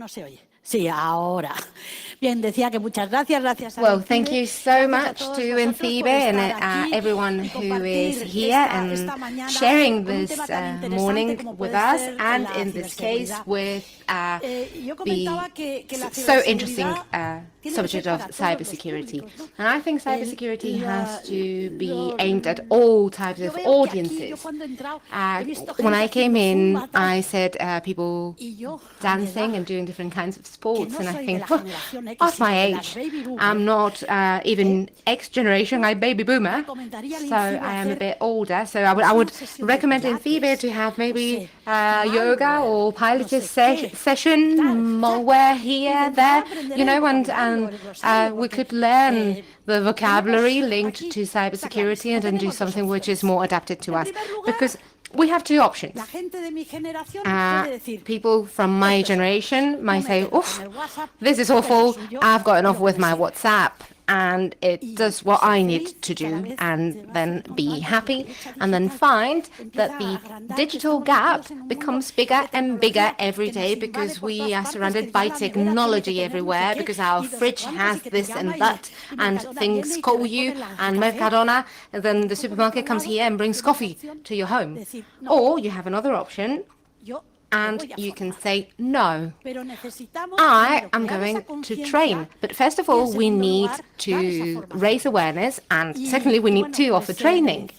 No se oye. Sí, ahora. Bien, decía que muchas gracias, gracias a Well, thank you so much to Encibe and everyone who is here and sharing this morning with us, and in this case with the so interesting subject of cybersecurity. And I think cybersecurity has to be aimed at all types of audiences. When I came in, I said people dancing and doing different kinds of sports, and I think, well, of my age, I'm not even X generation, I'm baby boomer, so I am a bit older. So I would recommend in Thiebe to have maybe yoga or Pilates session, malware here, there, you know, and we could learn the vocabulary linked to cybersecurity and then do something which is more adapted to us. Because we have two options. People from my generation might say, oof, this is awful, I've gotten off with my WhatsApp and it does what I need to do, and then be happy, and then find that the digital gap becomes bigger and bigger every day because we are surrounded by technology everywhere, because our fridge has this and that, and things call you, and Mercadona, and then the supermarket comes here and brings coffee to your home. Or you have another option, and you can say, no, I am going to train. But first of all, we need to raise awareness, and secondly, we need to offer training.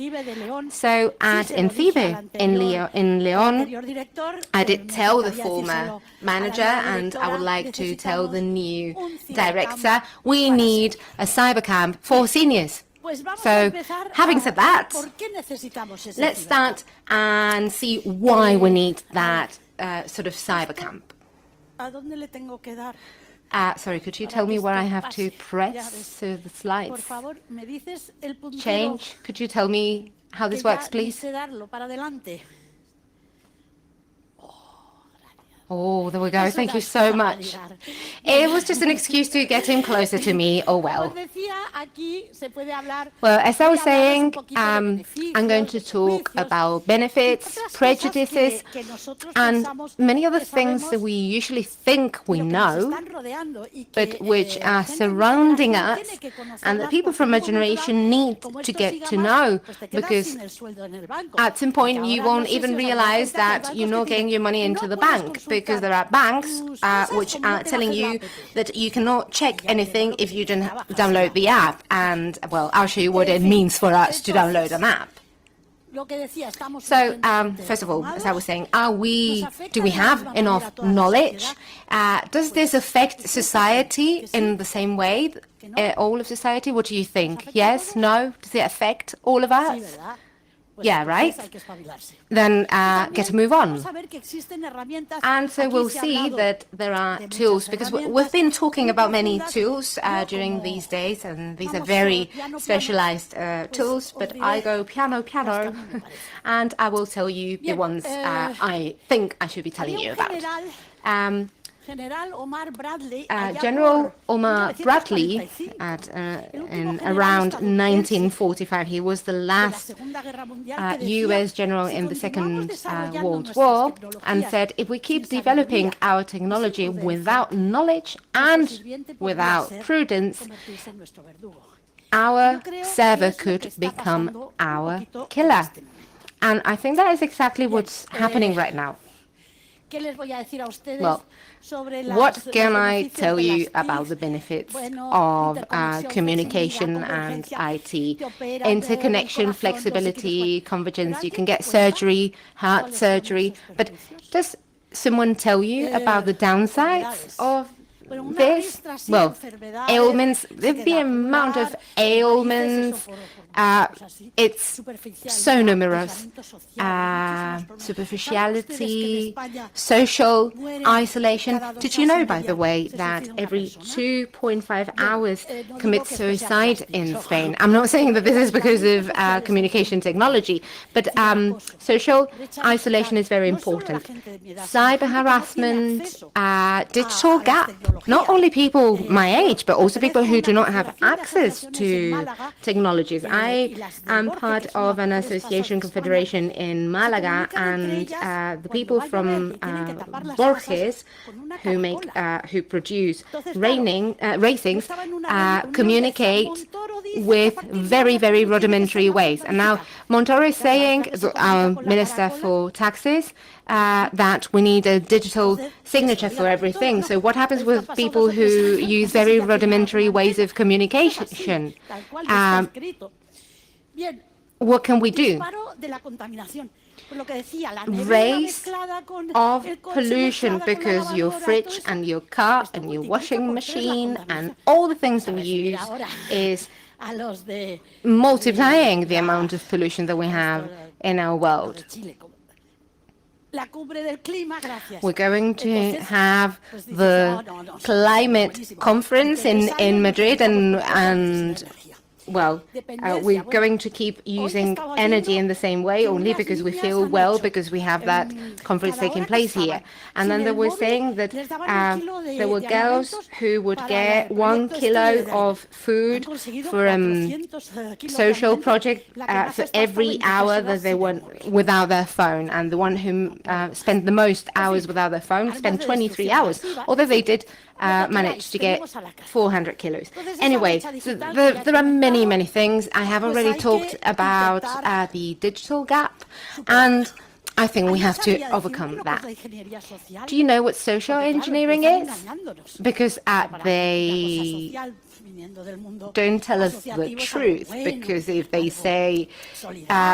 So at Encibe in León, I did tell the former manager, and I would like to tell the new director, we need a cybercamp for seniors. So, having said that, let's start and see why we need that sort of cybercamp. Sorry, could you tell me where I have to press so the slides change? Could you tell me how this works, please? Oh, there we go. Thank you so much. It was just an excuse to get him closer to me. Oh, well. Well, as I was saying, I'm going to talk about benefits, prejudices, and many other things that we usually think we know, but which are surrounding us, and that people from a generation need to get to know, because at some point you won't even realize that you're not getting your money into the bank, because there are banks which are telling you that you cannot check anything if you don't download the app. And, well, I'll show you what it means for us to download an app. So, first of all, as I was saying, do we have enough knowledge? Does this affect society in the same way, all of society? What do you think? Yes? No? Does it affect all of us? Yeah, right? Then get to move on. And so we'll see that there are tools, because we've been talking about many tools during these days, and these are very specialized tools, but I go piano, and I will tell you the ones I think I should be telling you about. General Omar Bradley, in around 1945, he was the last U.S. general in the Second World War, and said, if we keep developing our technology without knowledge and without prudence, our server could become our killer. And I think that is exactly what's happening right now. Well, what can I tell you about the benefits of communication and IT? Interconnection, flexibility, convergence. You can get surgery, heart surgery. But does someone tell you about the downsides of this? Well, ailments, the amount of ailments, it's so numerous. Superficiality, social isolation. Did you know, by the way, that every 2.5 hours commits suicide in Spain? I'm not saying that this is because of communication technology, but social isolation is very important. Cyber harassment, digital gap. not only people my age, but also people who do not have access to technologies. I am part of an association confederation in Malaga, and the people from Borges who produce racings communicate with very, very rudimentary ways. And now Montoro is saying, our Minister for Taxes, that we need a digital signature for everything. So what happens with people who use very rudimentary ways of communication? What can we do? Raise of pollution, because your fridge and your car and your washing machine and all the things that we use is multiplying the amount of pollution that we have in our world. We're going to have the climate conference in Madrid, and well, we're going to keep using energy in the same way, only because we feel well, because we have that conference taking place here. And then they were saying that there were girls who would get 1 kilo of food for a social project for every hour that they went without their phone. And the one who spent the most hours without their phone spent 23 hours, although they did managed to get 400 kilos. Anyway, so there are many, many things. I have already talked about the digital gap, and I think we have to overcome that. Do you know what social engineering is? Because they don't tell us the truth, because if they say,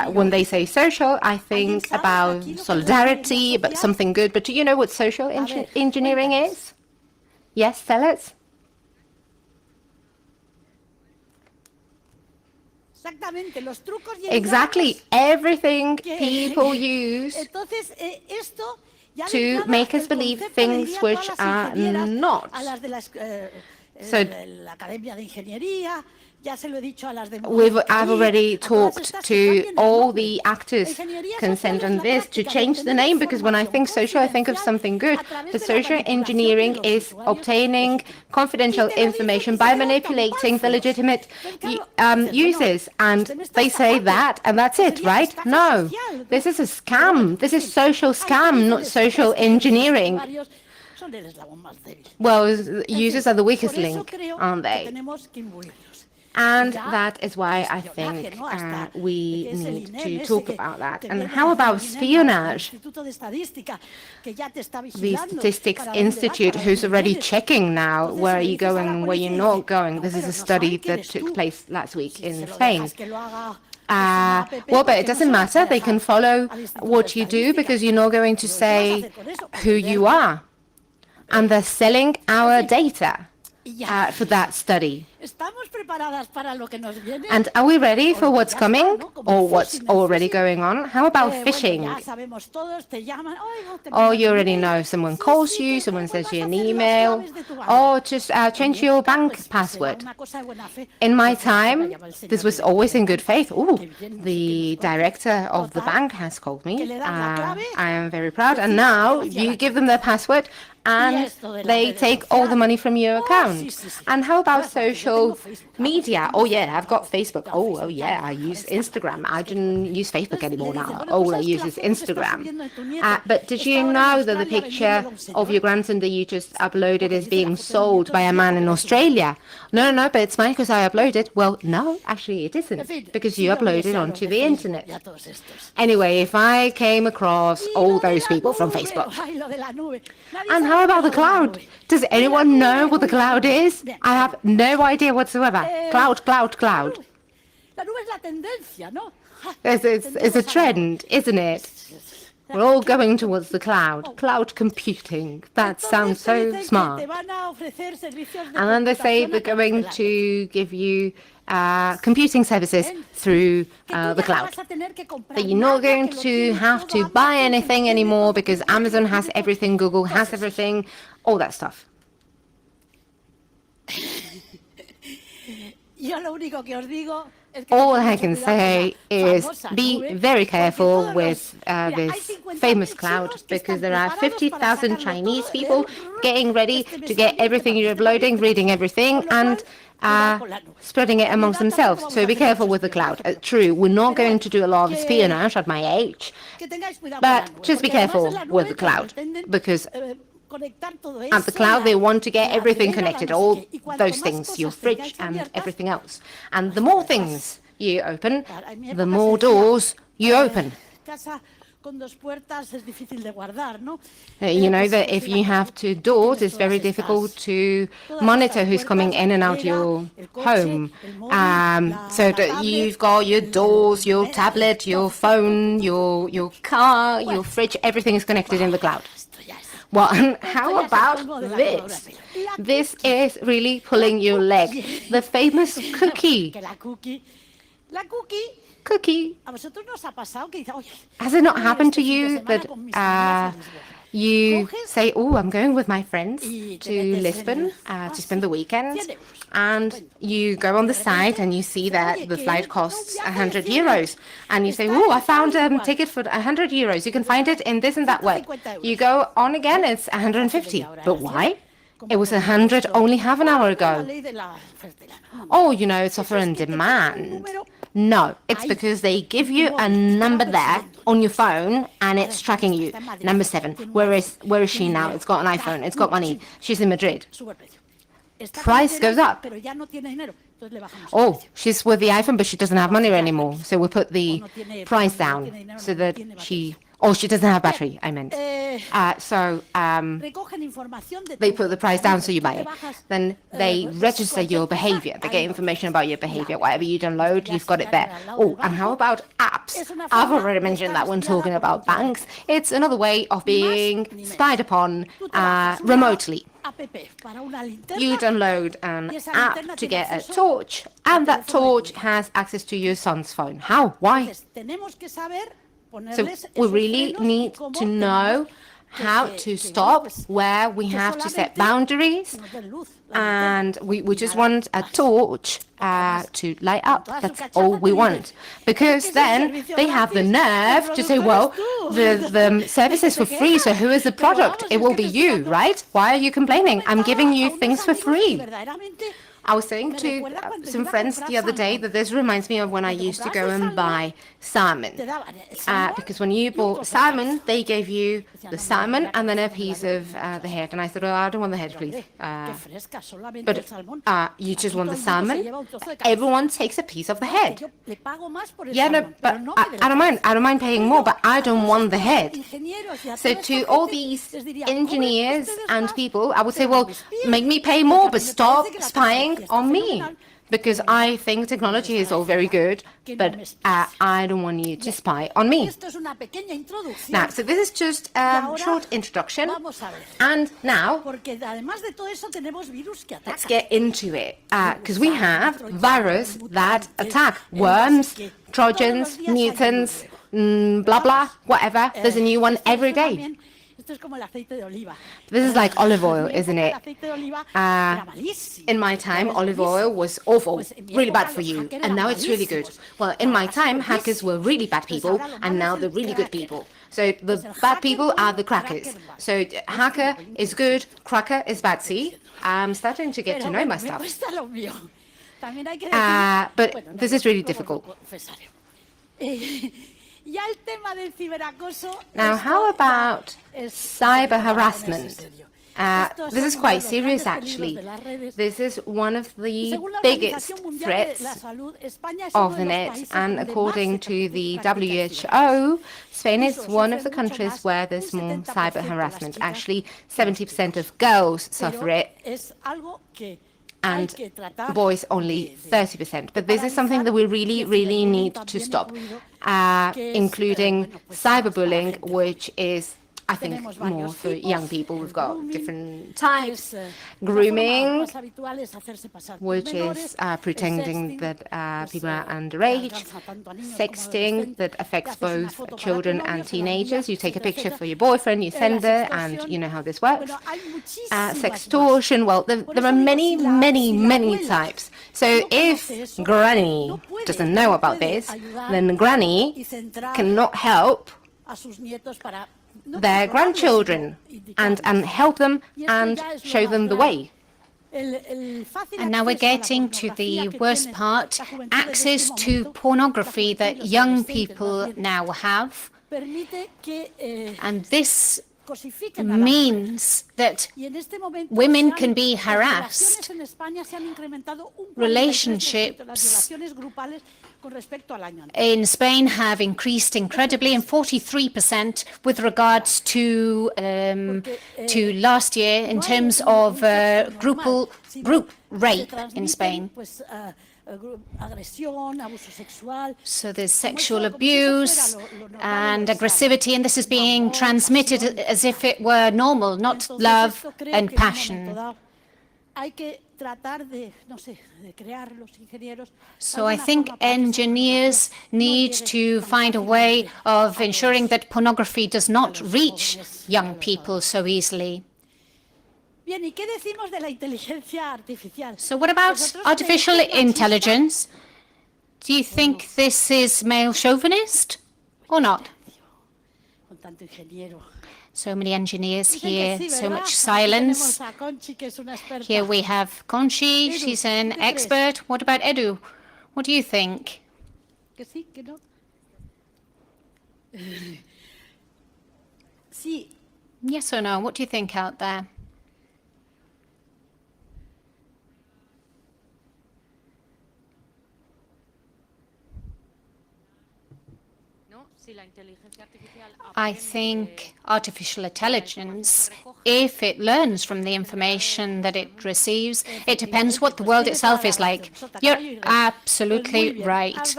when they say social, I think about solidarity, about something good. But do you know what social engineering is? Yes, tell us. Exactly. Everything people use to make us believe things which are not. So I've already talked to all the actors concerned on this to change the name, because when I think social, I think of something good. But social engineering is obtaining confidential information by manipulating the legitimate users. And they say that, and that's it, right? No, this is a scam. This is social scam, not social engineering. Well, users are the weakest link, aren't they? And that is why I think we need to talk about that. And how about espionage? The Statistics Institute, who's already checking now where are you going and where you're not going. This is a study that took place last week in Spain. Well, but it doesn't matter. They can follow what you do, because you're not going to say who you are. And they're selling our data for that study. And are we ready for what's coming, or what's already going on? How about phishing? Oh, you already know. Someone calls you, someone sends you an email, or just change your bank password. In my time, this was always in good faith. Oh, the director of the bank has called me. I am very proud. And now you give them their password, and they take all the money from your account. And how about social media? Oh yeah, I've got Facebook. Oh yeah, I use Instagram. I don't use Facebook anymore now. All I use is Instagram. But did you know that the picture of your grandson that you just uploaded is being sold by a man in Australia? No, but it's mine because I uploaded. Well, no, actually it isn't, because you uploaded onto the internet. Anyway, if I came across all those people from Facebook. And how about the cloud? Does anyone know what the cloud is? I have no idea whatsoever. Cloud. It's a trend, isn't it? We're all going towards the cloud. Cloud computing. That sounds so smart. And then they say they're going to give you computing services through the cloud. That you're not going to have to buy anything anymore, because Amazon has everything, Google has everything, all that stuff. All I can say is be very careful with this famous cloud, because there are 50,000 Chinese people getting ready to get everything you're uploading, reading everything, and spreading it amongst themselves. So be careful with the cloud. True, we're not going to do a lot of espionage at my age, but just be careful with the cloud, because at the cloud, they want to get everything connected, all those things, your fridge and everything else. And the more things you open, the more doors you open. You know that if you have two doors, it's very difficult to monitor who's coming in and out your home. So that you've got your doors, your tablet, your phone, your car, your fridge, everything is connected in the cloud. Well, how about this? This is really pulling your leg. The famous cookie. Cookie. Has it not happened to you that you say, oh, I'm going with my friends to Lisbon to spend the weekend, and you go on the site and you see that the flight costs 100 euros, and you say, oh, I found a ticket for 100 euros. You can find it in this and that web. You go on again, it's 150. But why? It was 100 only half an hour ago. Oh, you know, it's offer and demand. No, it's because they give you a number there on your phone and it's tracking you. Number 7. Where is she now? It's got an iPhone. It's got money. She's in Madrid. Price goes up. Oh, she's with the iPhone, but she doesn't have money anymore. So we put the price down so that she doesn't have battery, I meant. They put the price down so you buy it. Then they register your behavior. They get information about your behavior. Whatever you download, you've got it there. Oh, and how about apps? I've already mentioned that when talking about banks. It's another way of being spied upon remotely. You download an app to get a torch, and that torch has access to your son's phone. How? Why? So we really need to know how to stop, where we have to set boundaries, and we just want a torch to light up. That's all we want. Because then they have the nerve to say, well, the service is for free, so who is the product? It will be you, right? Why are you complaining? I'm giving you things for free. I was saying to some friends the other day that this reminds me of when I used to go and buy salmon. Because when you bought salmon, they gave you the salmon and then a piece of the head. And I said, oh, I don't want the head, please. But you just want the salmon? Everyone takes a piece of the head. Yeah, no, but I don't mind. I don't mind paying more, but I don't want the head. So to all these engineers and people, I would say, well, make me pay more, but stop spying on me, because I think technology is all very good, but I don't want you to spy on me. Now, so this is just a short introduction, and now let's get into it, because we have virus that attack worms, Trojans, mutants, blah, blah, whatever. There's a new one every day. This is like olive oil, isn't it? In my time, olive oil was awful, really bad for you, and now it's really good. Well, in my time, hackers were really bad people, and now they're really good people. So the bad people are the crackers. So hacker is good, cracker is bad. See, I'm starting to get to know my stuff. But this is really difficult. Now, how about cyber harassment? This is quite serious, actually. This is one of the biggest threats of the net, and according to the WHO, Spain is one of the countries where there's more cyber harassment. Actually, 70% of girls suffer it, and boys only 30%. But this is something that we really, really need to stop, including cyberbullying, which is I think more for young people. We've got different types. Grooming, which is pretending that people are underage. Sexting, that affects both children and teenagers. You take a picture for your boyfriend, you send it, and you know how this works. Sextortion, well, there are many, many, many types. So if Granny doesn't know about this, then Granny cannot help their grandchildren and help them and show them the way. And now we're getting to the worst part, access to pornography that young people now have. And this means that women can be harassed. Relationships in Spain have increased incredibly, and 43% with regards to last year in terms of group rape in Spain. So there's sexual abuse and aggressivity, and this is being transmitted as if it were normal, not love and passion. So I think engineers need to find a way of ensuring that pornography does not reach young people so easily. So what about artificial intelligence? Do you think this is male chauvinist or not? So many engineers here, so much silence. Here we have Conchi, she's an expert. What about Edu? What do you think? Yes or no? What do you think out there? I think artificial intelligence, if it learns from the information that it receives, it depends what the world itself is like. You're absolutely right.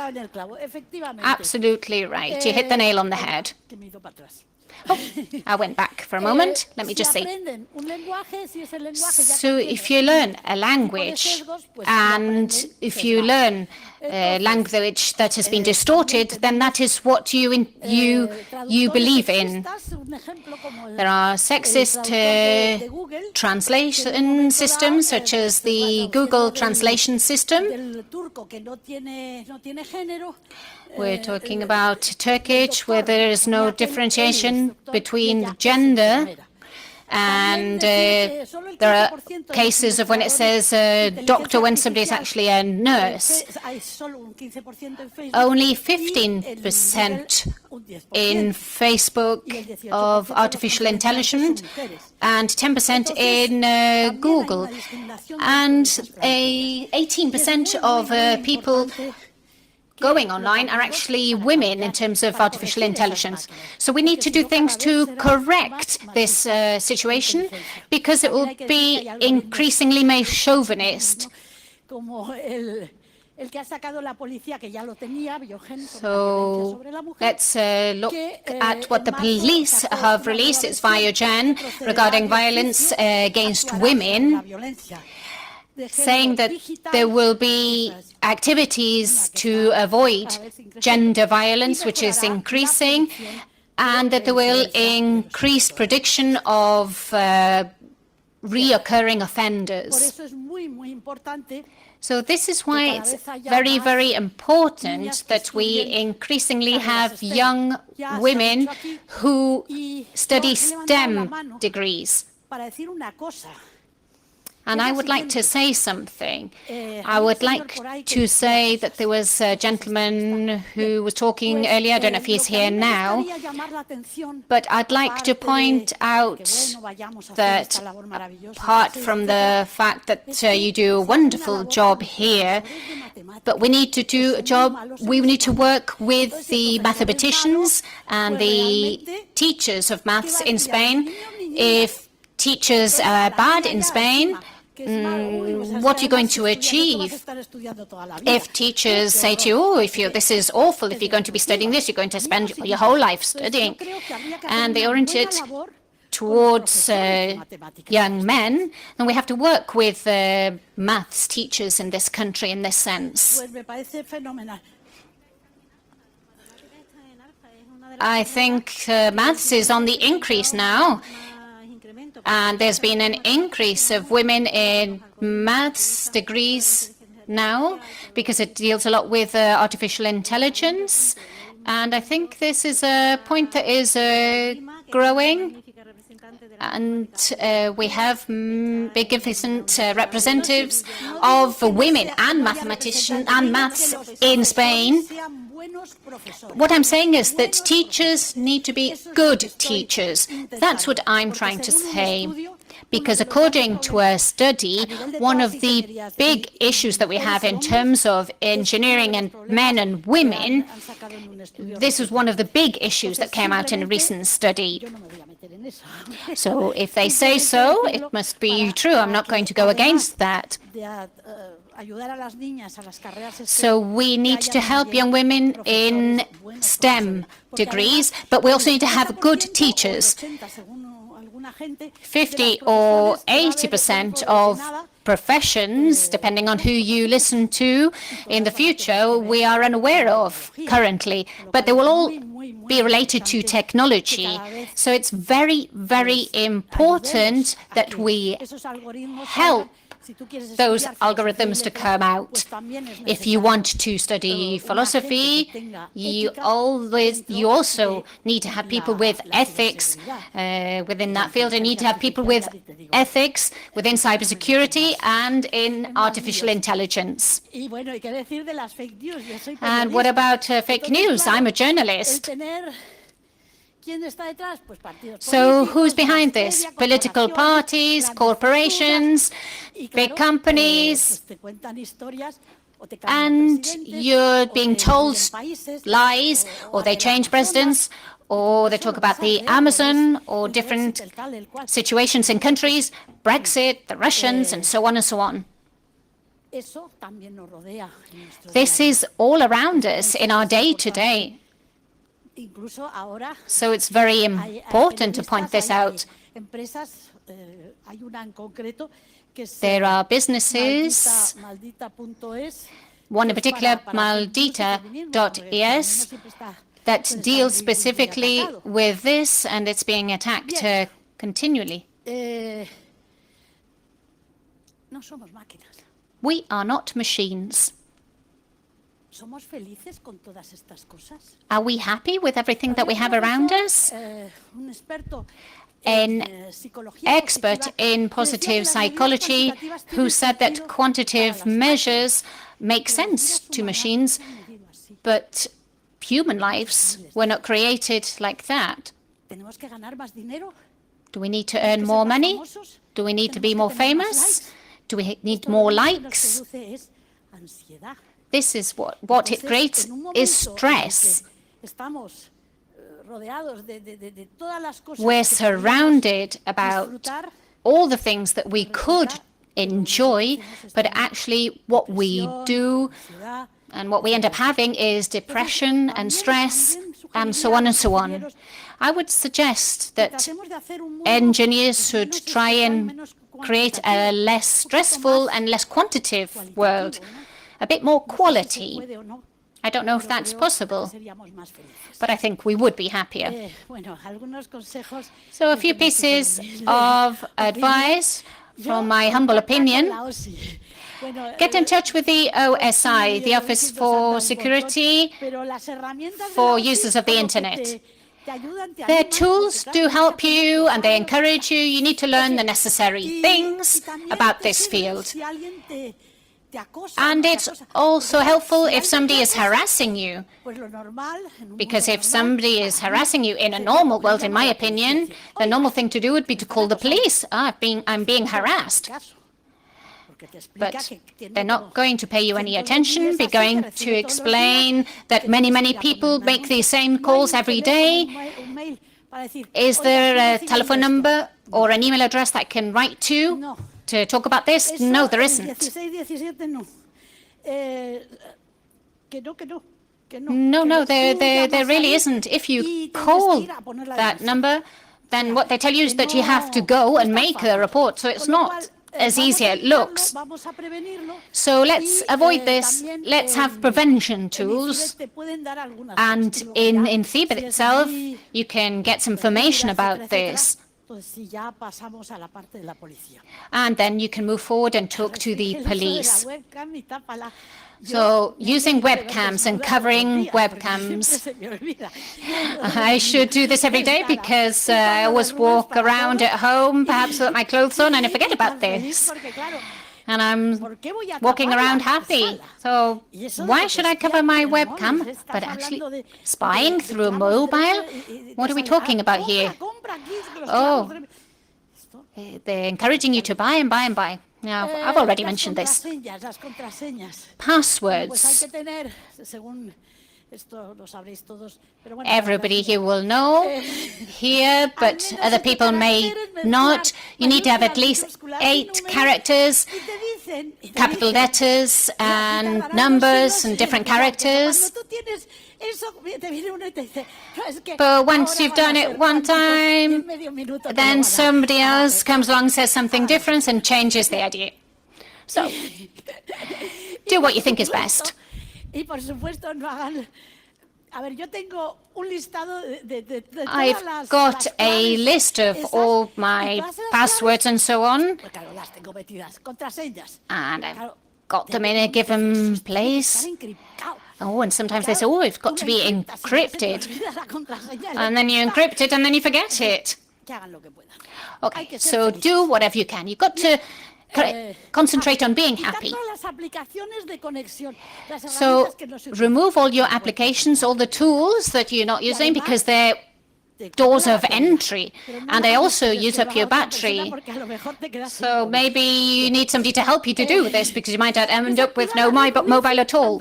Absolutely right. You hit the nail on the head. Oh, I went back for a moment. Let me just say. So if you learn a language, and if you learn a language that has been distorted, then that is what you believe in. There are sexist translation systems, such as the Google translation system. We're talking about Turkish, where there is no differentiation between gender, and there are cases of when it says doctor when somebody is actually a nurse. Only 15% in Facebook of artificial intelligence and 10% in Google. And 18% of people going online are actually women in terms of artificial intelligence. So we need to do things to correct this situation, because it will be increasingly male chauvinist. So let's look at what the police have released. It's Biogen regarding violence against women, saying that there will be activities to avoid gender violence, which is increasing, and that there will increase prediction of reoccurring offenders. So this is why it's very, very important that we increasingly have young women who study STEM degrees. And I would like to say something. I would like to say that there was a gentleman who was talking earlier. I don't know if he's here now. But I'd like to point out that apart from the fact that you do a wonderful job here, but we need to do a job, we need to work with the mathematicians and the teachers of maths in Spain. If teachers are bad in Spain, what are you going to achieve if teachers say to you, oh, this is awful, if you're going to be studying this, you're going to spend your whole life studying. And they orient it towards young men, and we have to work with maths teachers in this country in this sense. I think maths is on the increase now, and there's been an increase of women in maths degrees now because it deals a lot with artificial intelligence, and I think this is a point that is growing. And we have magnificent representatives of women and mathematicians and maths in Spain. What I'm saying is that teachers need to be good teachers. That's what I'm trying to say. Because according to a study, one of the big issues that we have in terms of engineering and men and women, this was one of the big issues that came out in a recent study. So if they say so, it must be true. I'm not going to go against that. So we need to help young women in STEM degrees, but we also need to have good teachers. 50 or 80% of professions, depending on who you listen to in the future, we are unaware of currently, but they will all be related to technology. So it's very, very important that we help those algorithms to come out. If you want to study philosophy, you also need to have people with ethics within that field. You need to have people with ethics within cybersecurity and in artificial intelligence. And what about fake news? I'm a journalist. So who's behind this? Political parties, corporations, big companies, and you're being told lies, or they change presidents, or they talk about the Amazon, or different situations in countries, Brexit, the Russians, and so on and so on. This is all around us in our day-to-day. So it's very important to point this out. There are businesses, one in particular, Maldita.es, that deals specifically with this, and it's being attacked continually. We are not machines. Are we happy with everything that we have around us? An expert in positive psychology who said that quantitative measures make sense to machines, but human lives were not created like that. Do we need to earn more money? Do we need to be more famous? Do we need more likes? This is what it creates is stress. We're surrounded about all the things that we could enjoy, but actually what we do and what we end up having is depression and stress and so on and so on. I would suggest that engineers should try and create a less stressful and less quantitative world. A bit more quality. I don't know if that's possible, but I think we would be happier. So a few pieces of advice from my humble opinion. Get in touch with the OSI, the Office for Security for Users of the Internet. Their tools do help you and they encourage you. You need to learn the necessary things about this field. And it's also helpful if somebody is harassing you, because if somebody is harassing you in a normal world, in my opinion, the normal thing to do would be to call the police. I'm being harassed. But they're not going to pay you any attention. They're going to explain that many, many people make these same calls every day. Is there a telephone number or an email address that I can write to to talk about this? No, there isn't. No, there really isn't. If you call that number, then what they tell you is that you have to go and make a report. So it's not as easy as it looks. So let's avoid this. Let's have prevention tools. And in CIBER itself, you can get some information about this. And then you can move forward and talk to the police. So using webcams and covering webcams. I should do this every day because I always walk around at home, perhaps with my clothes on, and I forget about this. And I'm walking around happy. So why should I cover my webcam? But actually, spying through a mobile? What are we talking about here? Oh, they're encouraging you to buy and buy and buy. Now, I've already mentioned this. Passwords. Everybody here will know here, but other people may not. You need to have at least 8 characters, capital letters and numbers and different characters. But once you've done it one time, then somebody else comes along, says something different and changes the idea. So, do what you think is best. I've got a list of all my passwords and so on, and I've got them in a given place. Oh, and sometimes they say, oh, it's got to be encrypted. And then you encrypt it and then you forget it. Okay, so do whatever you can. You've got to concentrate on being happy. So remove all your applications, all the tools that you're not using because they're doors of entry, and they also use up your battery. So maybe you need somebody to help you to do this because you might end up with no mobile at all.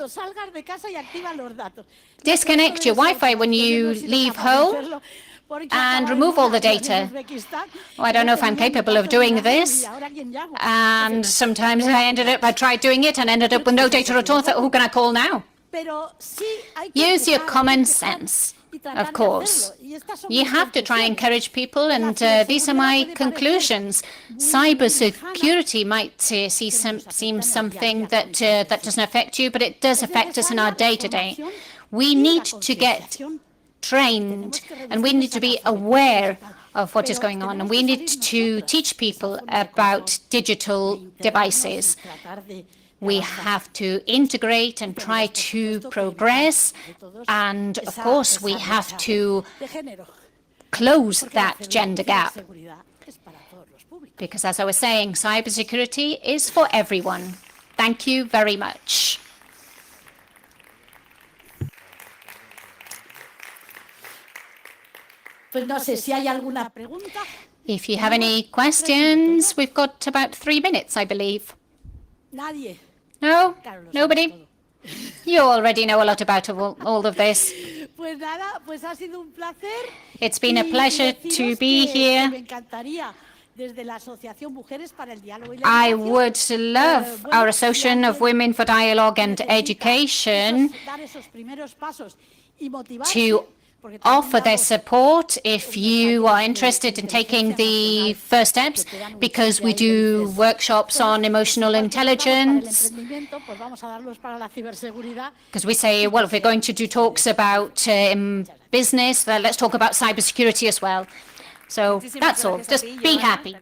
Disconnect your Wi-Fi when you leave home and remove all the data. Oh, I don't know if I'm capable of doing this. And sometimes I tried doing it and ended up with no data at all. I thought, who can I call now? Use your common sense. Of course. You have to try and encourage people, and these are my conclusions. Cybersecurity might seem something that doesn't affect you, but it does affect us in our day-to-day. We need to get trained, and we need to be aware of what is going on, and we need to teach people about digital devices. We have to integrate and try to progress, and of course we have to close that gender gap. Because as I was saying, cybersecurity is for everyone. Thank you very much. If you have any questions, we've got about 3 minutes, I believe. No? Nobody? You already know a lot about all of this. It's been a pleasure to be here. I would love our Association of Women for Dialogue and Education to offer their support if you are interested in taking the first steps, because we do workshops on emotional intelligence. Because we say, well, if we're going to do talks about business, let's talk about cybersecurity as well. So that's all. Just be happy.